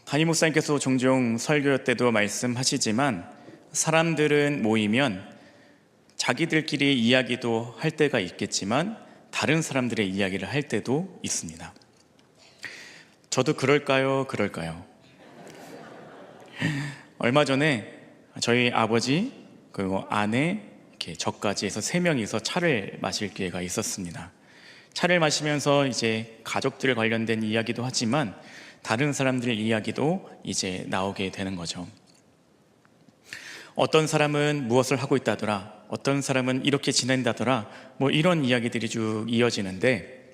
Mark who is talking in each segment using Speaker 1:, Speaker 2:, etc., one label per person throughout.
Speaker 1: 담임 목사님께서 종종 설교 때도 말씀하시지만 사람들은 모이면 자기들끼리 이야기도 할 때가 있겠지만 다른 사람들의 이야기를 할 때도 있습니다. 저도 그럴까요? 얼마 전에 저희 아버지 그리고 아내 이렇게 저까지 해서 3명이서 차를 마실 기회가 있었습니다. 차를 마시면서 이제 가족들 관련된 이야기도 하지만 다른 사람들의 이야기도 이제 나오게 되는 거죠. 어떤 사람은 무엇을 하고 있다더라, 어떤 사람은 이렇게 지낸다더라, 뭐 이런 이야기들이 쭉 이어지는데,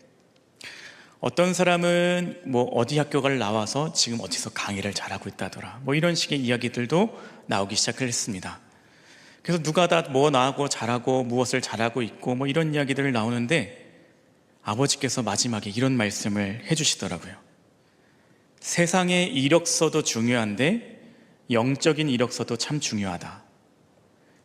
Speaker 1: 어떤 사람은 뭐 어디 학교를 나와서 지금 어디서 강의를 잘하고 있다더라, 뭐 이런 식의 이야기들도 나오기 시작을 했습니다. 그래서 누가 다 뭐 나하고 잘하고 무엇을 잘하고 있고 뭐 이런 이야기들을 나오는데, 아버지께서 마지막에 이런 말씀을 해주시더라고요. 세상의 이력서도 중요한데 영적인 이력서도 참 중요하다.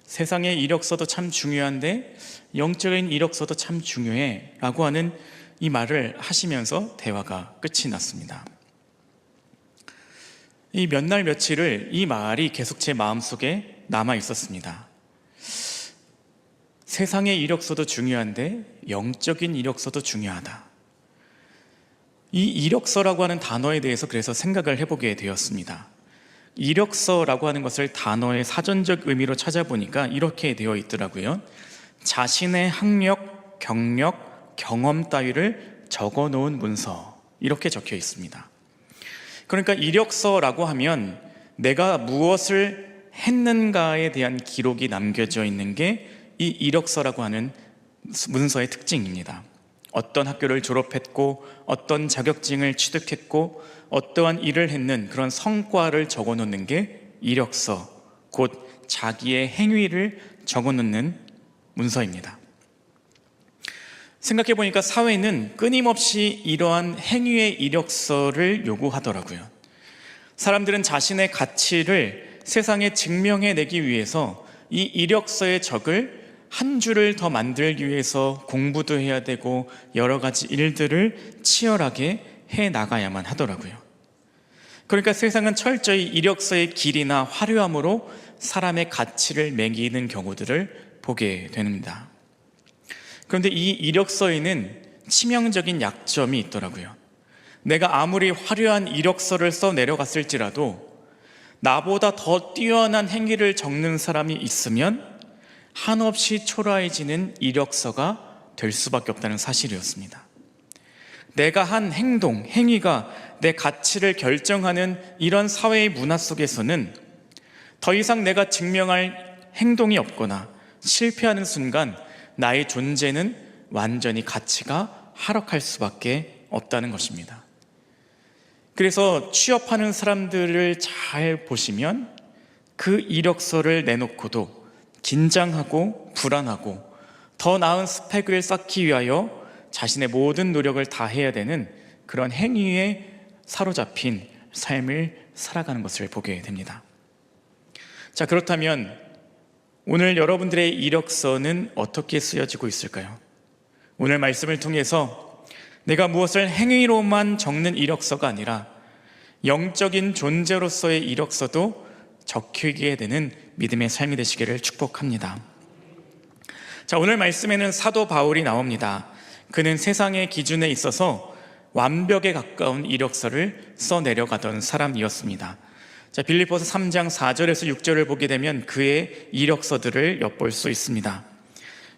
Speaker 1: 세상의 이력서도 참 중요한데 영적인 이력서도 참 중요해 라고 하는 이 말을 하시면서 대화가 끝이 났습니다. 이 몇 날 며칠을 이 말이 계속 제 마음속에 남아 있었습니다. 세상의 이력서도 중요한데 영적인 이력서도 중요하다. 이 이력서라고 하는 단어에 대해서 그래서 생각을 해보게 되었습니다. 이력서라고 하는 것을 단어의 사전적 의미로 찾아보니까 이렇게 되어 있더라고요. 자신의 학력, 경력, 경험 따위를 적어놓은 문서, 이렇게 적혀 있습니다. 그러니까 이력서라고 하면 내가 무엇을 했는가에 대한 기록이 남겨져 있는 게 이 이력서라고 하는 문서의 특징입니다. 어떤 학교를 졸업했고 어떤 자격증을 취득했고 어떠한 일을 했는 그런 성과를 적어놓는 게 이력서, 곧 자기의 행위를 적어놓는 문서입니다. 생각해보니까 사회는 끊임없이 이러한 행위의 이력서를 요구하더라고요. 사람들은 자신의 가치를 세상에 증명해내기 위해서 이 이력서의 적을 한 줄을 더 만들기 위해서 공부도 해야 되고 여러 가지 일들을 치열하게 해나가야만 하더라고요. 그러니까 세상은 철저히 이력서의 길이나 화려함으로 사람의 가치를 매기는 경우들을 보게 됩니다. 그런데 이 이력서에는 치명적인 약점이 있더라고요. 내가 아무리 화려한 이력서를 써 내려갔을지라도 나보다 더 뛰어난 행위를 적는 사람이 있으면 한없이 초라해지는 이력서가 될 수밖에 없다는 사실이었습니다. 내가 한 행동, 행위가 내 가치를 결정하는 이런 사회의 문화 속에서는 더 이상 내가 증명할 행동이 없거나 실패하는 순간 나의 존재는 완전히 가치가 하락할 수밖에 없다는 것입니다. 그래서 취업하는 사람들을 잘 보시면 그 이력서를 내놓고도 긴장하고 불안하고 더 나은 스펙을 쌓기 위하여 자신의 모든 노력을 다해야 되는 그런 행위에 사로잡힌 삶을 살아가는 것을 보게 됩니다. 자, 그렇다면 오늘 여러분들의 이력서는 어떻게 쓰여지고 있을까요? 오늘 말씀을 통해서 내가 무엇을 행위로만 적는 이력서가 아니라 영적인 존재로서의 이력서도 적히게 되는 믿음의 삶이 되시기를 축복합니다. 자, 오늘 말씀에는 사도 바울이 나옵니다. 그는 세상의 기준에 있어서 완벽에 가까운 이력서를 써내려가던 사람이었습니다. 자, 빌립보서 3장 4절에서 6절을 보게 되면 그의 이력서들을 엿볼 수 있습니다.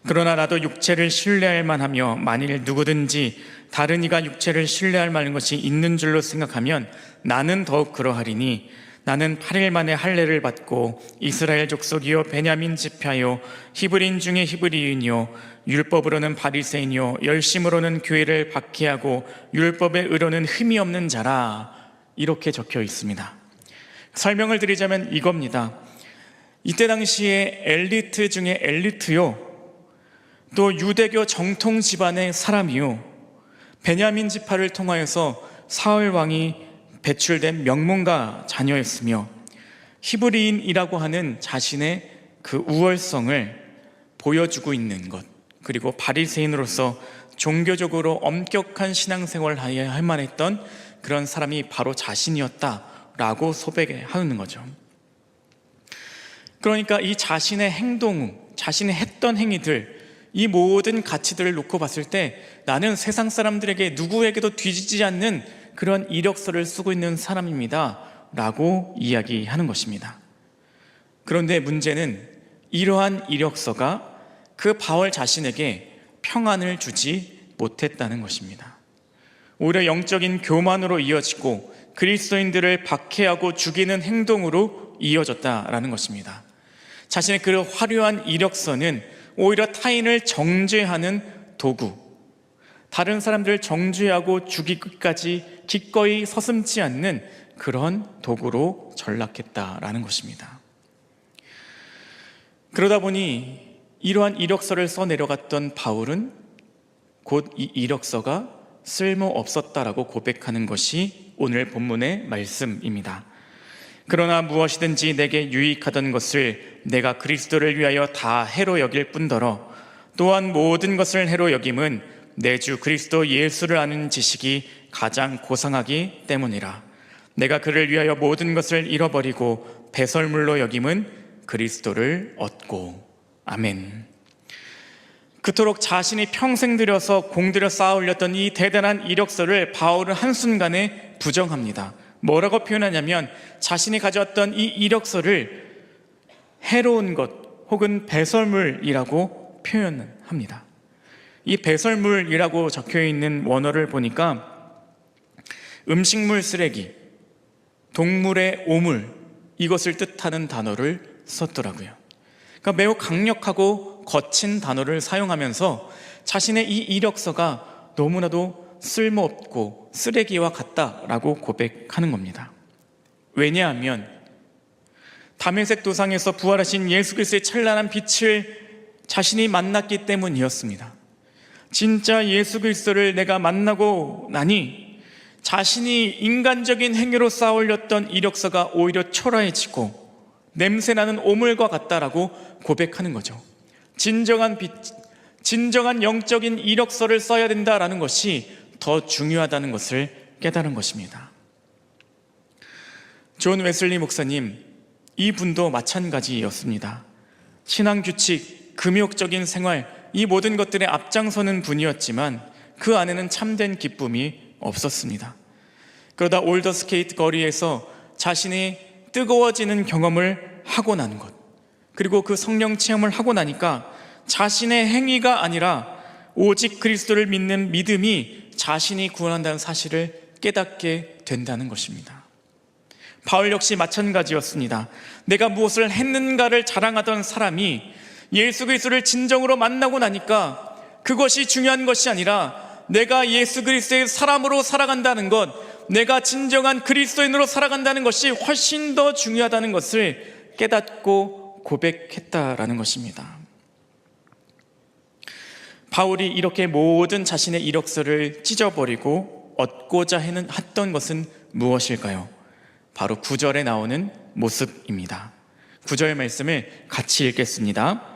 Speaker 1: 그러나 나도 육체를 신뢰할 만하며 만일 누구든지 다른 이가 육체를 신뢰할 만한 것이 있는 줄로 생각하면 나는 더욱 그러하리니 나는 8일 만에 할례를 받고 이스라엘 족속이요 베냐민 지파요 히브리인 중에 히브리인이요 율법으로는 바리새인이요 열심으로는 교회를 박해하고 율법의 의로는 흠이 없는 자라, 이렇게 적혀 있습니다. 설명을 드리자면 이겁니다. 이때 당시에 엘리트 중에 엘리트요, 또 유대교 정통 집안의 사람이요, 베냐민 지파를 통하여서 사울 왕이 배출된 명문가 자녀였으며 히브리인이라고 하는 자신의 그 우월성을 보여주고 있는 것, 그리고 바리새인으로서 종교적으로 엄격한 신앙생활을 할 만했던 그런 사람이 바로 자신이었다, 라고 소백하는 거죠. 그러니까 이 자신의 행동, 자신이 했던 행위들, 이 모든 가치들을 놓고 봤을 때 나는 세상 사람들에게 누구에게도 뒤지지 않는 그런 이력서를 쓰고 있는 사람입니다 라고 이야기하는 것입니다. 그런데 문제는 이러한 이력서가 그 바울 자신에게 평안을 주지 못했다는 것입니다. 오히려 영적인 교만으로 이어지고 그리스도인들을 박해하고 죽이는 행동으로 이어졌다라는 것입니다. 자신의 그 화려한 이력서는 오히려 타인을 정죄하는 도구, 다른 사람들을 정죄하고 죽이기까지 기꺼이 서슴지 않는 그런 도구로 전락했다라는 것입니다. 그러다 보니 이러한 이력서를 써내려갔던 바울은 곧 이 이력서가 쓸모없었다라고 고백하는 것이 오늘 본문의 말씀입니다. 그러나 무엇이든지 내게 유익하던 것을 내가 그리스도를 위하여 다 해로 여길 뿐더러 또한 모든 것을 해로 여김은 내 주 그리스도 예수를 아는 지식이 가장 고상하기 때문이라. 내가 그를 위하여 모든 것을 잃어버리고 배설물로 여김은 그리스도를 얻고. 아멘. 그토록 자신이 평생 들여서 공들여 쌓아 올렸던 이 대단한 이력서를 바울은 한순간에 부정합니다. 뭐라고 표현하냐면 자신이 가져왔던 이 이력서를 해로운 것 혹은 배설물이라고 표현합니다. 이 배설물이라고 적혀있는 원어를 보니까 음식물 쓰레기, 동물의 오물, 이것을 뜻하는 단어를 썼더라고요. 그러니까 매우 강력하고 거친 단어를 사용하면서 자신의 이 이력서가 너무나도 쓸모없고 쓰레기와 같다라고 고백하는 겁니다. 왜냐하면 다메섹 도상에서 부활하신 예수 그리스도의 찬란한 빛을 자신이 만났기 때문이었습니다. 진짜 예수 그리스도를 내가 만나고 나니 자신이 인간적인 행위로 쌓아 올렸던 이력서가 오히려 초라해지고 냄새나는 오물과 같다라고 고백하는 거죠. 진정한 영적인 이력서를 써야 된다라는 것이 더 중요하다는 것을 깨달은 것입니다. 존 웨슬리 목사님, 이분도 마찬가지였습니다. 신앙규칙, 금욕적인 생활, 이 모든 것들에 앞장서는 분이었지만 그 안에는 참된 기쁨이 없었습니다. 그러다 올더스케이트 거리에서 자신이 뜨거워지는 경험을 하고 난 것, 그리고 그 성령 체험을 하고 나니까 자신의 행위가 아니라 오직 그리스도를 믿는 믿음이 자신이 구원한다는 사실을 깨닫게 된다는 것입니다. 바울 역시 마찬가지였습니다. 내가 무엇을 했는가를 자랑하던 사람이 예수 그리스도를 진정으로 만나고 나니까 그것이 중요한 것이 아니라 내가 예수 그리스도의 사람으로 살아간다는 것, 내가 진정한 그리스도인으로 살아간다는 것이 훨씬 더 중요하다는 것을 깨닫고 고백했다라는 것입니다. 바울이 이렇게 모든 자신의 이력서를 찢어버리고 얻고자 했던 것은 무엇일까요? 바로 9절에 나오는 모습입니다. 9절 말씀을 같이 읽겠습니다.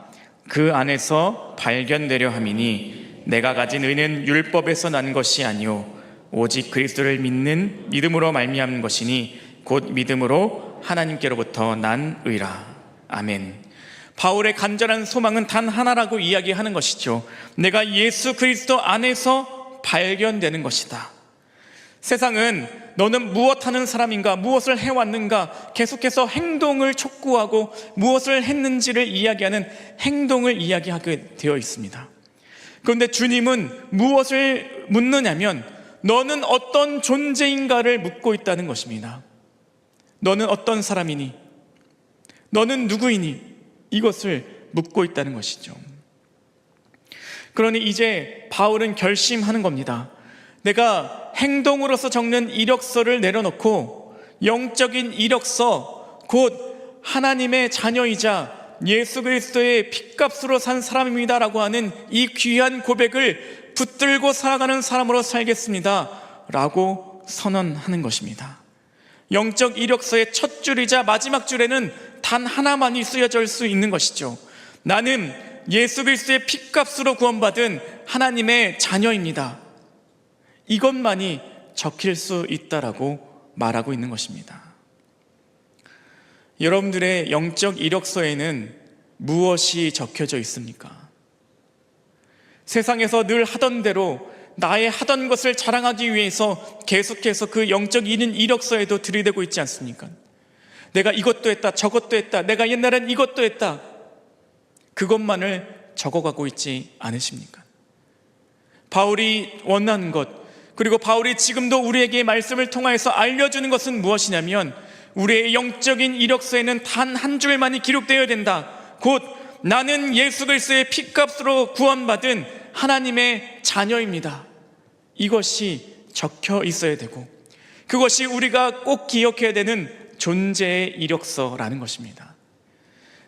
Speaker 1: 그 안에서 발견되려 함이니 내가 가진 의는 율법에서 난 것이 아니요 오직 그리스도를 믿는 믿음으로 말미암은 것이니 곧 믿음으로 하나님께로부터 난 의라. 아멘. 바울의 간절한 소망은 단 하나라고 이야기하는 것이죠. 내가 예수 그리스도 안에서 발견되는 것이다. 세상은 너는 무엇하는 사람인가, 무엇을 해왔는가, 계속해서 행동을 촉구하고 무엇을 했는지를 이야기하는 행동을 이야기하게 되어 있습니다. 그런데 주님은 무엇을 묻느냐면 너는 어떤 존재인가를 묻고 있다는 것입니다. 너는 어떤 사람이니? 너는 누구이니? 이것을 묻고 있다는 것이죠. 그러니 이제 바울은 결심하는 겁니다. 내가 행동으로서 적는 이력서를 내려놓고 영적인 이력서, 곧 하나님의 자녀이자 예수 그리스도의 핏값으로 산 사람입니다라고 하는 이 귀한 고백을 붙들고 살아가는 사람으로 살겠습니다 라고 선언하는 것입니다. 영적 이력서의 첫 줄이자 마지막 줄에는 단 하나만이 쓰여질 수 있는 것이죠. 나는 예수 그리스도의 핏값으로 구원받은 하나님의 자녀입니다. 이것만이 적힐 수 있다라고 말하고 있는 것입니다. 여러분들의 영적 이력서에는 무엇이 적혀져 있습니까? 세상에서 늘 하던 대로 나의 하던 것을 자랑하기 위해서 계속해서 그 영적 이력서에도 들이대고 있지 않습니까? 내가 이것도 했다, 저것도 했다, 내가 옛날엔 이것도 했다, 그것만을 적어가고 있지 않으십니까? 바울이 원하는 것, 그리고 바울이 지금도 우리에게 말씀을 통하여서 알려주는 것은 무엇이냐면, 우리의 영적인 이력서에는 단 한 줄만이 기록되어야 된다. 곧 나는 예수 그리스도의 피값으로 구원받은 하나님의 자녀입니다. 이것이 적혀 있어야 되고, 그것이 우리가 꼭 기억해야 되는 존재의 이력서라는 것입니다.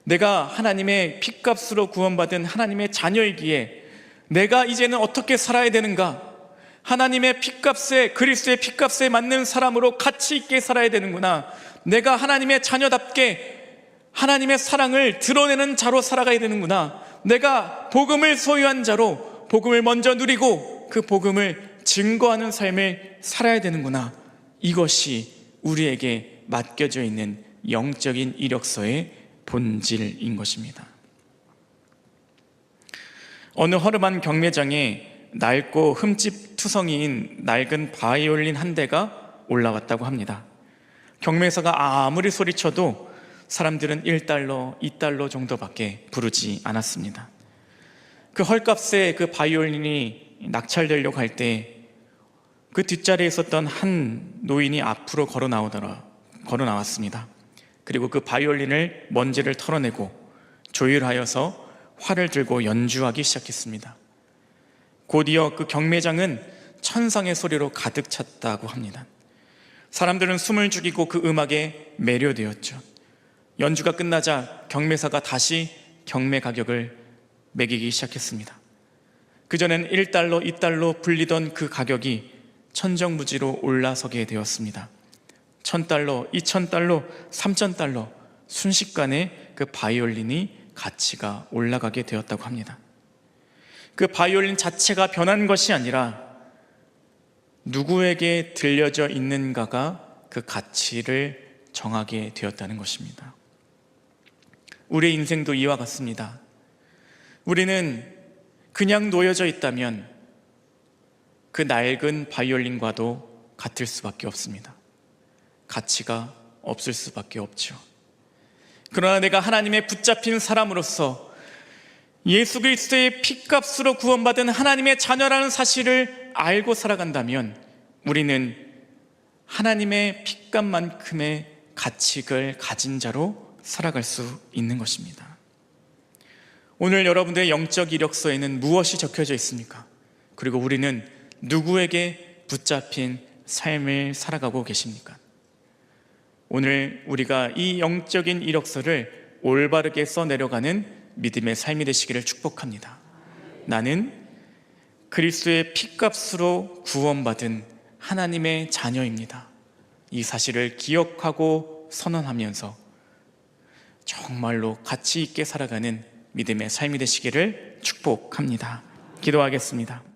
Speaker 1: 내가 하나님의 피값으로 구원받은 하나님의 자녀이기에 내가 이제는 어떻게 살아야 되는가? 하나님의 피값에, 그리스도의 피값에 맞는 사람으로 가치 있게 살아야 되는구나. 내가 하나님의 자녀답게 하나님의 사랑을 드러내는 자로 살아가야 되는구나. 내가 복음을 소유한 자로 복음을 먼저 누리고 그 복음을 증거하는 삶을 살아야 되는구나. 이것이 우리에게 맡겨져 있는 영적인 이력서의 본질인 것입니다. 어느 허름한 경매장에 낡고 흠집 투성이인 낡은 바이올린 한 대가 올라왔다고 합니다. 경매사가 아무리 소리쳐도 사람들은 1달러, 2달러 정도밖에 부르지 않았습니다. 그 헐값에 그 바이올린이 낙찰되려고 할 때 그 뒷자리에 있었던 한 노인이 앞으로 걸어 나왔습니다. 그리고 그 바이올린을 먼지를 털어내고 조율하여서 활을 들고 연주하기 시작했습니다. 곧이어 그 경매장은 천상의 소리로 가득 찼다고 합니다. 사람들은 숨을 죽이고 그 음악에 매료되었죠. 연주가 끝나자 경매사가 다시 경매 가격을 매기기 시작했습니다. 그전엔 1달러, 2달러 불리던 그 가격이 천정부지로 올라서게 되었습니다. 1,000달러, 2,000달러, 3,000달러, 순식간에 그 바이올린이 가치가 올라가게 되었다고 합니다. 그 바이올린 자체가 변한 것이 아니라 누구에게 들려져 있는가가 그 가치를 정하게 되었다는 것입니다. 우리의 인생도 이와 같습니다. 우리는 그냥 놓여져 있다면 그 낡은 바이올린과도 같을 수밖에 없습니다. 가치가 없을 수밖에 없죠. 그러나 내가 하나님의 붙잡힌 사람으로서 예수 그리스도의 피값으로 구원받은 하나님의 자녀라는 사실을 알고 살아간다면 우리는 하나님의 피값만큼의 가치를 가진 자로 살아갈 수 있는 것입니다. 오늘 여러분들의 영적 이력서에는 무엇이 적혀져 있습니까? 그리고 우리는 누구에게 붙잡힌 삶을 살아가고 계십니까? 오늘 우리가 이 영적인 이력서를 올바르게 써내려가는 믿음의 삶이 되시기를 축복합니다. 나는 그리스도의 피값으로 구원받은 하나님의 자녀입니다. 이 사실을 기억하고 선언하면서 정말로 가치 있게 살아가는 믿음의 삶이 되시기를 축복합니다. 기도하겠습니다.